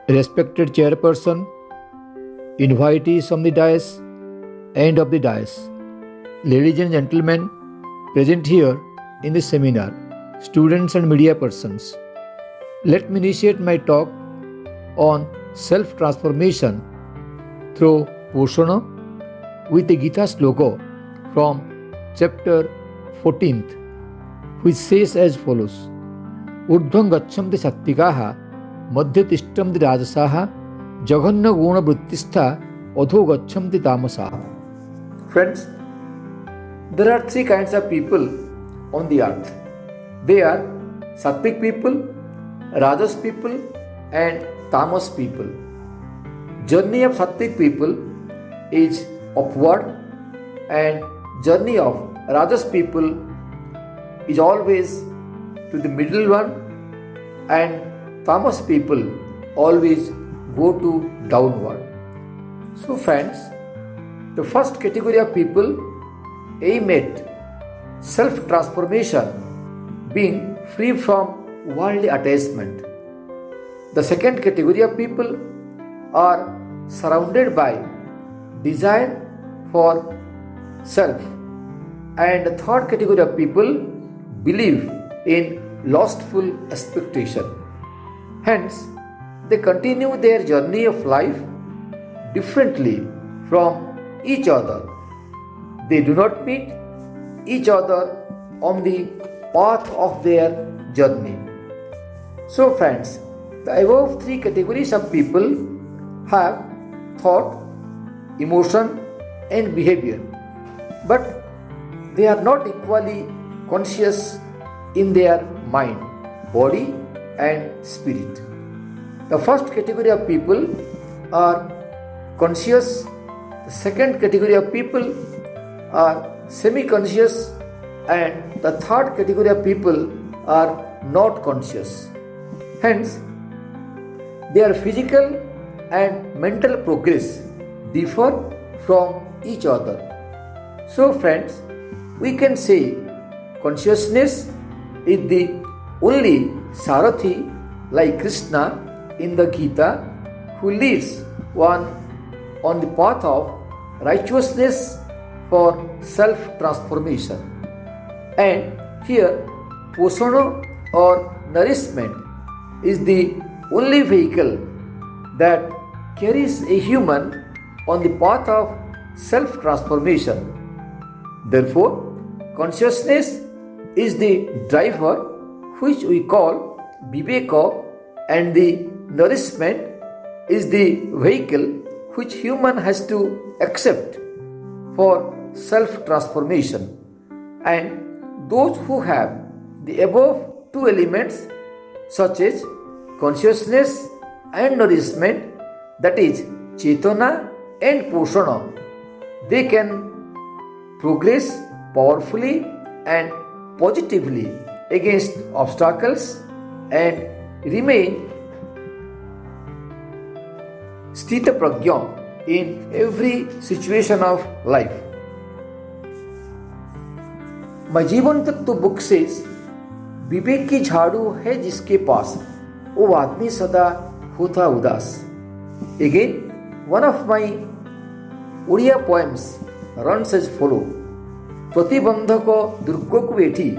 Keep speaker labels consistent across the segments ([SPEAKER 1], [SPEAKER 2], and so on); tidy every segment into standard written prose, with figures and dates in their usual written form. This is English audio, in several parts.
[SPEAKER 1] Respected chairperson, invitees from the dais, end of the dais, ladies and gentlemen present here in this seminar, students and media persons. Let me initiate my talk on self-transformation through Poshana with a Gita sloka from chapter 14th, which says as follows: Urdhvam gachanti sattikaha madhya tishtamti rajasaha jaghanna guna vrittistha adho gachanti tamasaha. Friends, there are three kinds of people on the earth. They are Sattvic people, Rajas people and Tamas people. Journey of Sattvic people is upward and journey of Rajas people is always to the middle one, and Tamas people always go to downward. So friends, the first category of people aim at self-transformation, being free from worldly attachment. The second category of people are surrounded by desire for self, and the third category of people believe in lustful expectation. Hence, they continue their journey of life differently from each other. They do not meet each other on the path of their journey. So friends, the above three categories of people have thought, emotion and behavior, but they are not equally conscious in their mind, body and spirit. The first category of people are conscious. The second category of people are semi-conscious, and the third category of people are not conscious. Hence, their physical and mental progress differ from each other. So friends, we can say consciousness is the only Sarathi like Krishna in the Gita, who leads one on the path of righteousness for self-transformation. And here, Poshana or nourishment is the only vehicle that carries a human on the path of self-transformation. Therefore, consciousness is the driver, which we call Viveka, and the nourishment is the vehicle which human has to accept for self-transformation. And those who have the above two elements, such as consciousness and nourishment, that is Chetana and Poshana, they can progress powerfully and positively against obstacles and remain Sthita Prajna in every situation of life. My जीवन तत्व book says, विवेक की झाड़ू है जिसके पास, वो आदमी सदा होता उदास. Again, one of my Odia poems runs as follow: ପ୍ରତିବନ୍ଧକ ଦୁର୍ଗକୁ ଏଠି,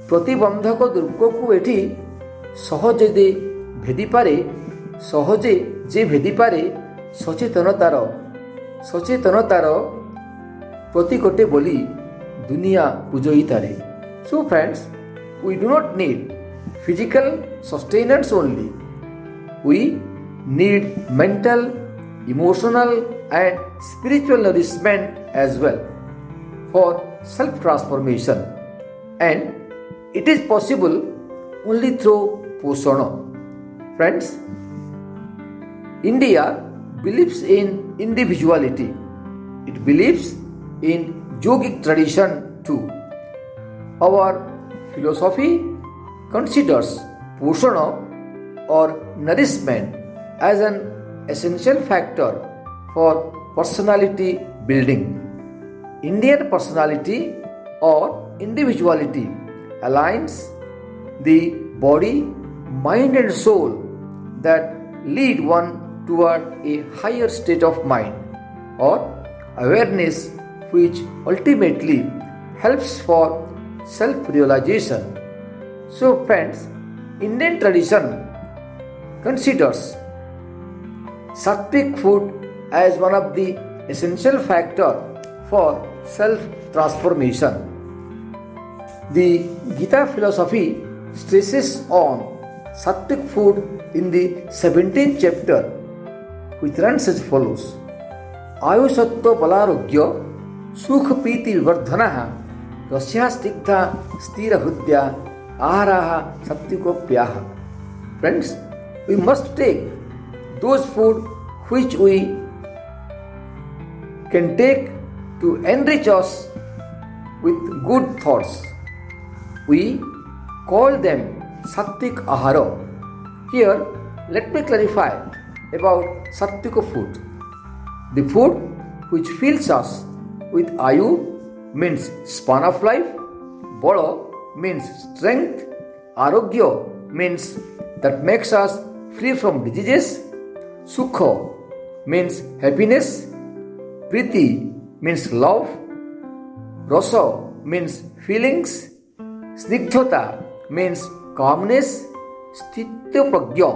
[SPEAKER 1] ପ୍ରତିବନ୍ଧକ ଦୁର୍ଗକୁ ଏଠି ସହଜେ ଭେଦିପାରେ, ସହଜେ ଯେ ଭେଦିପାରେ ସଚେତନତାର ପ୍ରତୀକଟେ ବୋଲି ଦୁନିଆ ପୂଜଇତାରେ. So friends, we do not need physical sustenance only. We need mental, emotional and spiritual nourishment as well for self-transformation, and it is possible only through Poshana. Friends, India believes in individuality. It believes in yogic tradition too. Our philosophy considers Poshana or nourishment as an essential factor for personality building. Indian personality or individuality aligns the body, mind and soul that lead one toward a higher state of mind or awareness, which ultimately helps for self-realization. So friends, Indian tradition considers sattvic food as one of the essential factors for self-transformation. The Gita philosophy stresses on sattvic food in the 17th chapter, which runs as follows: Ayusattva balarogya sukha piti vivardhanaha rasya stigdha stira hudya aharaha sattviko. Friends, we must take those food which we can take to enrich us with good thoughts. We call them sattvic ahara. Here, let me clarify about sattvika food. The food which fills us with ayu means span of life, bala means strength, arogya means that makes us free from diseases, sukha means happiness, priti means love, rasa means feelings, snigdhata means calmness, sthitya pragya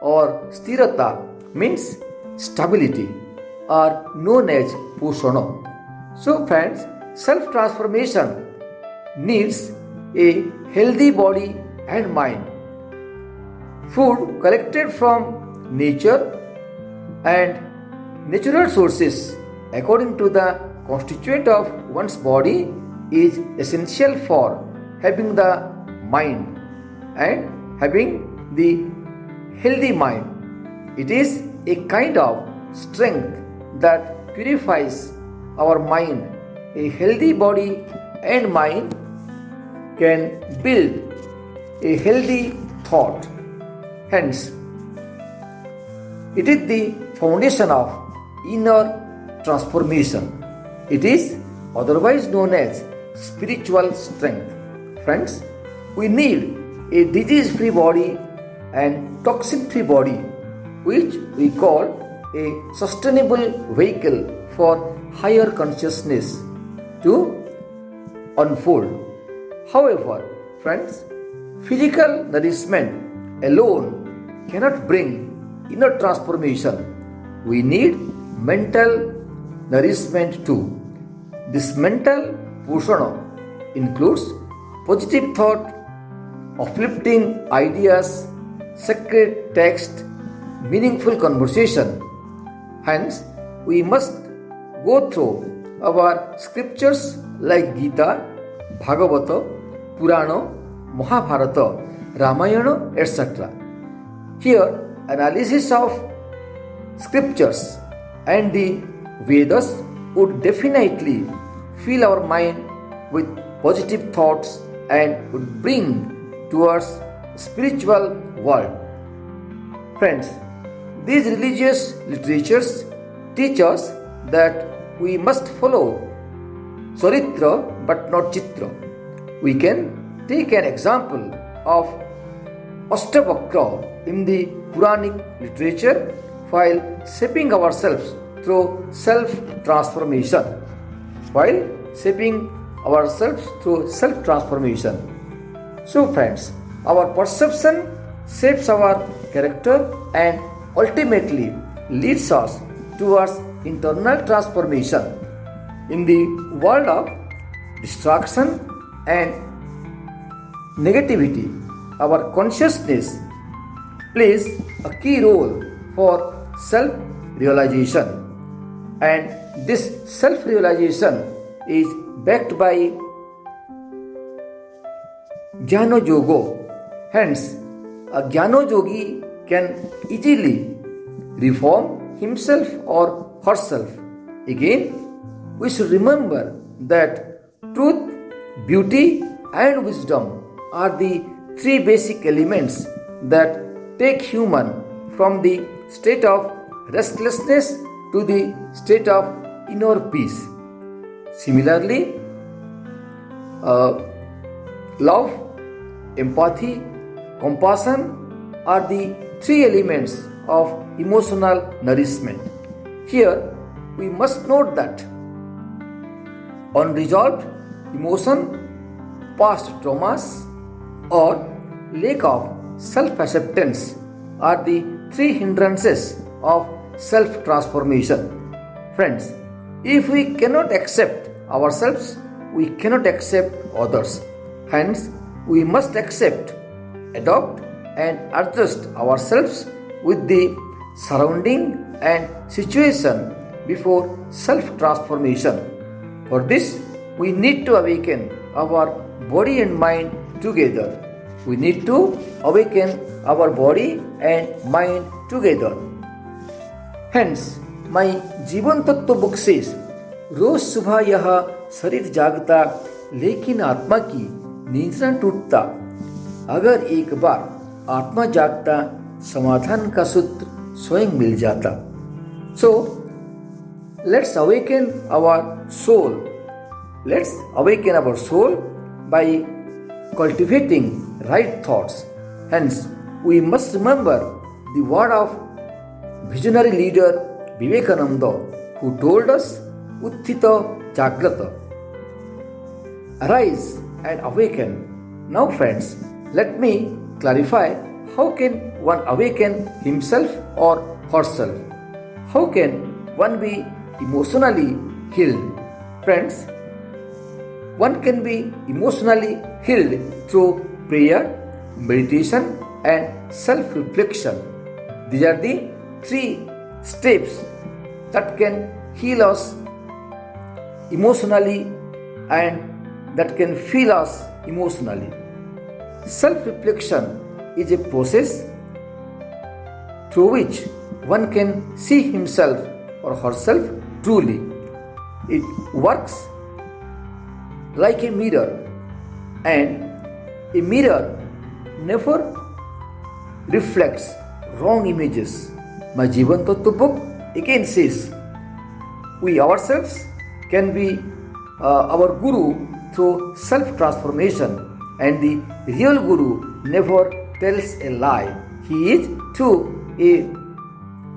[SPEAKER 1] or sthirata means stability are known as Poshana. So friends, self-transformation needs a healthy body and mind. Food collected from nature and natural sources according to the constituent of one's body is essential for having the mind and having the healthy mind. It is a kind of strength that purifies our mind. A healthy body and mind can build a healthy thought. Hence, it is the foundation of inner transformation. It is otherwise known as spiritual strength. Friends, we need a disease-free body and toxin-free body, which we call a sustainable vehicle for higher consciousness to unfold. However, friends, physical nourishment alone cannot bring inner transformation. We need mental nourishment too. This mental Poshana includes positive thought, uplifting ideas, sacred text, meaningful conversation. Hence, we must go through our scriptures like Gita, Bhagavata, Purana, Mahabharata, Ramayana, etc. Here, analysis of scriptures and the Vedas would definitely fill our mind with positive thoughts and would bring towards spiritual world. Friends, these religious literatures teach us that we must follow Charitra but not Chitra. We can take an example of Ashtavakra in the Puranic literature while shaping ourselves through self-transformation. So friends, our perception shapes our character and ultimately leads us towards internal transformation. In the world of distraction and negativity, our consciousness plays a key role for self-realization, and this self-realization is backed by Jnana Yoga. Hence, a Jnana Yogi can easily reform himself or herself. Again, we should remember that truth, beauty, and wisdom are the three basic elements that take human from the state of restlessness to the state of inner peace. Similarly, love, empathy, compassion, are the three elements of emotional nourishment. Here, we must note that unresolved emotion, past traumas, or lack of self-acceptance are the three hindrances of self-transformation. Friends, if we cannot accept ourselves, we cannot accept others. Hence, we must accept, adopt, and adjust ourselves with the surrounding and situation before self-transformation. For this, we need to awaken our body and mind together. We need to awaken our body and mind together. Hence, my जीवन तत्व book says, रोज सुबह यह शरीर जागता लेकिन आत्मा की नींद न टूटता। अगर एक बार आत्मा जागता समाधान का सूत्र स्वयं मिल जाता। So, let's awaken our soul. Let's awaken our soul by cultivating right thoughts. Hence, we must remember the word of visionary leader Vivekananda, who told us, Utthita Jagrata. Arise and awaken. Now friends, let me clarify how can one awaken himself or herself. How can one be emotionally healed? Friends, one can be emotionally healed through prayer, meditation and self-reflection. These are the three steps that can heal us emotionally and that can feel us emotionally. Self-reflection is a process through which one can see himself or herself truly. It works like a mirror, and a mirror never reflects wrong images. My Jivan Tattva book again says, we ourselves can be our guru through self-transformation, and the real guru never tells a lie. He is too a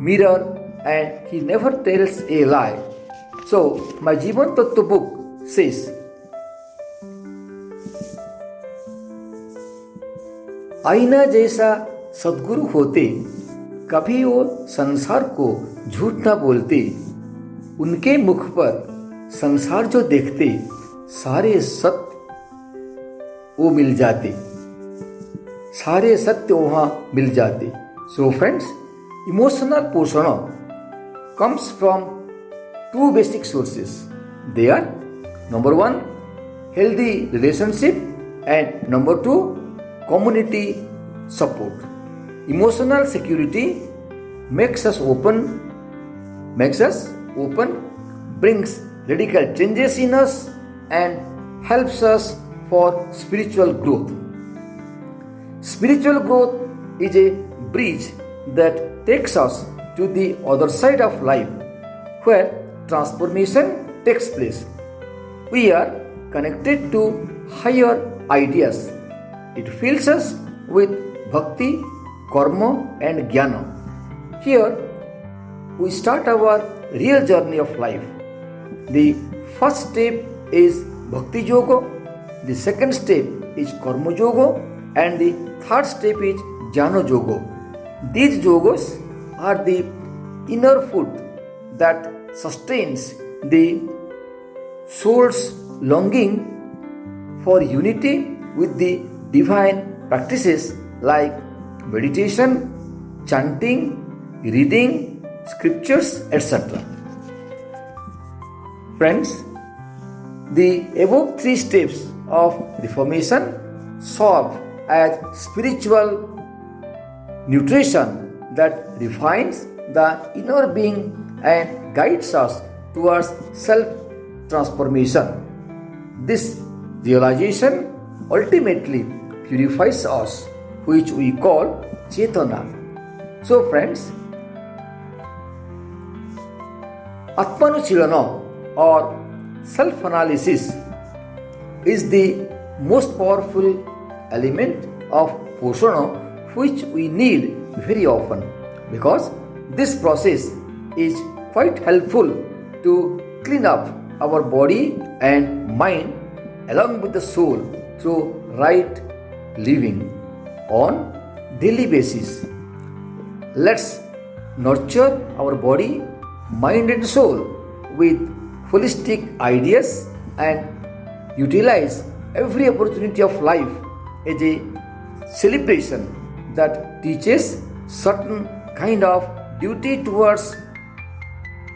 [SPEAKER 1] mirror and he never tells a lie. So, my Jivan Tattva book says, आईना जैसा सद्गुरु होते कभी वो संसार को झूठ ना बोलते, उनके मुख पर संसार जो देखते सारे सत्य वो मिल जाते, सारे सत्य वहां मिल जाते. So friends, emotional Poshana comes from two basic sources. They are number one, healthy relationship, and number two, community support. Emotional security makes us open, brings radical changes in us, and helps us for spiritual growth. Spiritual growth is a bridge that takes us to the other side of life, where transformation takes place. We are connected to higher ideas. It fills us with bhakti, karma and jnana. Here we start our real journey of life. The first step is bhakti yoga, the second step is karma yoga, and the third step is jnana yoga. These yogas are the inner food that sustains the soul's longing for unity with the divine practices like meditation, chanting, reading scriptures, etc. Friends, the above three steps of reformation serve as spiritual nutrition that refines the inner being and guides us towards self-transformation. This realization ultimately purifies us, which we call Chetana. So friends, Atmanuchilana or self-analysis is the most powerful element of Poshana, which we need very often, because this process is quite helpful to clean up our body and mind along with the soul through right living on daily basis. Let's nurture our body, mind and soul with holistic ideas and utilize every opportunity of life as a celebration that teaches certain kind of duty towards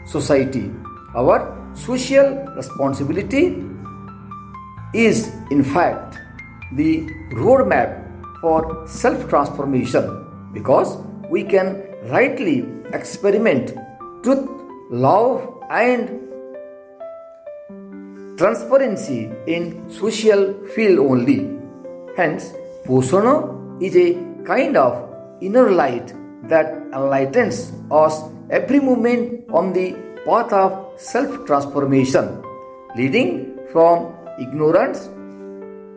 [SPEAKER 1] society. Our social responsibility is in fact the roadmap for self-transformation, because we can rightly experiment truth, love and transparency in social field only. Hence, Poshana is a kind of inner light that enlightens us every moment on the path of self-transformation, leading from ignorance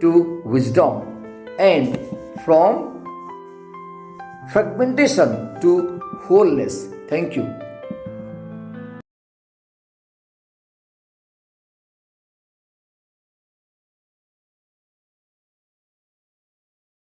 [SPEAKER 1] to wisdom and from fragmentation to wholeness. Thank you.